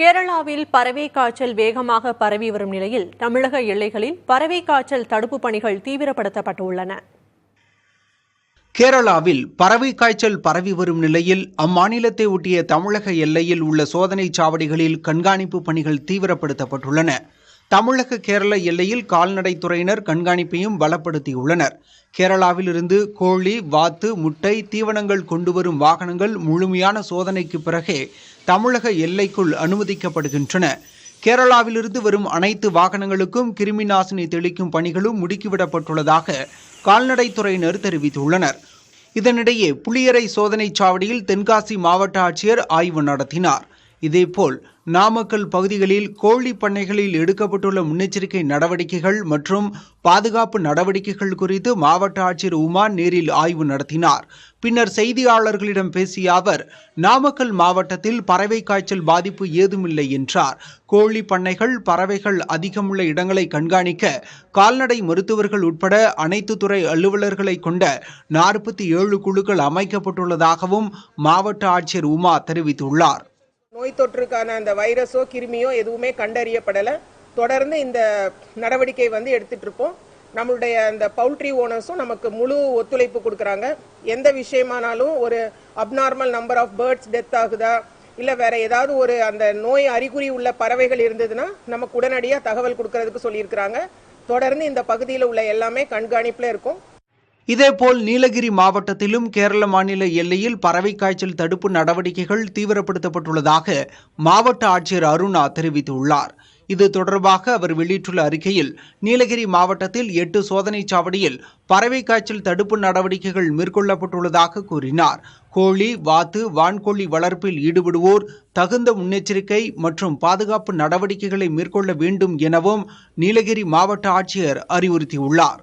கேரளாவில் பறவை காய்ச்சல் வேகமாக பரவி வரும் நிலையில் தமிழக எல்லைகளில் பறவை காய்ச்சல் தடுப்பு பணிகள் தீவிரப்படுத்தப்பட்டுள்ளன. கேரளாவில் பறவை காய்ச்சல் பரவி வரும் நிலையில் அம்மாநிலத்தை ஒட்டிய தமிழக எல்லையில் உள்ள சோதனைச் சாவடிகளில் கண்காணிப்பு பணிகள் தீவிரப்படுத்தப்பட்டுள்ளன. தமிழக கேரள எல்லையில் கால்நடைத்துறையினர் கண்காணிப்பையும் பலப்படுத்தியுள்ளனர். கேரளாவில் இருந்து கோழி, வாத்து, முட்டை, தீவனங்கள் கொண்டுவரும் வாகனங்கள் முழுமையான சோதனைக்கு பிறகே தமிழக எல்லைக்குள் அனுமதிக்கப்படுகின்றன. கேரளாவிலிருந்து வரும் அனைத்து வாகனங்களுக்கும் கிருமி நாசினி தெளிக்கும் பணிகளும் முடுக்கிவிடப்பட்டுள்ளதாக கால்நடைத்துறையினர் தெரிவித்துள்ளனர். இதனிடையே புளியரை சோதனைச் சாவடியில் தென்காசி மாவட்ட ஆட்சியர் ஆய்வு நடத்தினார். இதேபோல் நாமக்கல் பகுதிகளில் கோழி பண்ணைகளில் எடுக்கப்பட்டுள்ள முன்னெச்சரிக்கை நடவடிக்கைகள் மற்றும் பாதுகாப்பு நடவடிக்கைகள் குறித்து மாவட்ட ஆட்சியர் உமா நேரில் ஆய்வு நடத்தினார். பின்னர் செய்தியாளர்களிடம் பேசிய அவர், நாமக்கல் மாவட்டத்தில் பறவை காய்ச்சல் பாதிப்பு ஏதுமில்லை என்றார். கோழி பண்ணைகள், பறவைகள் அதிகமுள்ள இடங்களை கண்காணிக்க கால்நடை மருத்துவர்கள் உட்பட அனைத்து துறை அலுவலர்களை கொண்ட 47 குழுக்கள் அமைக்கப்பட்டுள்ளதாகவும் மாவட்ட ஆட்சியர் உமா தெரிவித்துள்ளார். நோய் தொற்றுக்கான அந்த வைரஸோ கிருமியோ எதுவுமே கண்டறியப்படலை. தொடர்ந்து இந்த நடவடிக்கை எடுத்துட்டு இருப்போம். நம்மளுடைய அந்த பவுல்ட்ரி ஓனர்ஸும் நமக்கு முழு ஒத்துழைப்பு கொடுக்குறாங்க. எந்த விஷயமானாலும் ஒரு abnormal number of birds death ஆகுதா, இல்லை வேற ஏதாவது ஒரு அந்த நோய் அறிகுறி உள்ள பறவைகள் இருந்ததுன்னா நமக்கு உடனடியாக தகவல் கொடுக்கறதுக்கு சொல்லியிருக்கிறாங்க. தொடர்ந்து இந்த பகுதியில் உள்ள எல்லாமே கண்காணிப்பில் இருக்கும். இதேபோல் நீலகிரி மாவட்டத்திலும் கேரள மாநில எல்லையில் பறவை காய்ச்சல் தடுப்பு நடவடிக்கைகள் தீவிரப்படுத்தப்பட்டுள்ளதாக மாவட்ட ஆட்சியர் அருணா தெரிவித்துள்ளார். இது தொடர்பாக அவர் வெளியிட்டுள்ள அறிக்கையில், நீலகிரி மாவட்டத்தில் 8 சோதனைச் சாவடியில் பறவை காய்ச்சல் தடுப்பு நடவடிக்கைகள் மேற்கொள்ளப்பட்டுள்ளதாக கூறினார். கோழி, வாத்து, வான்கோழி வளர்ப்பில் ஈடுபடுவோர் தகுந்த முன்னெச்சரிக்கை மற்றும் பாதுகாப்பு நடவடிக்கைகளை மேற்கொள்ள வேண்டும் எனவும் நீலகிரி மாவட்ட ஆட்சியர் அறிவுறுத்தியுள்ளார்.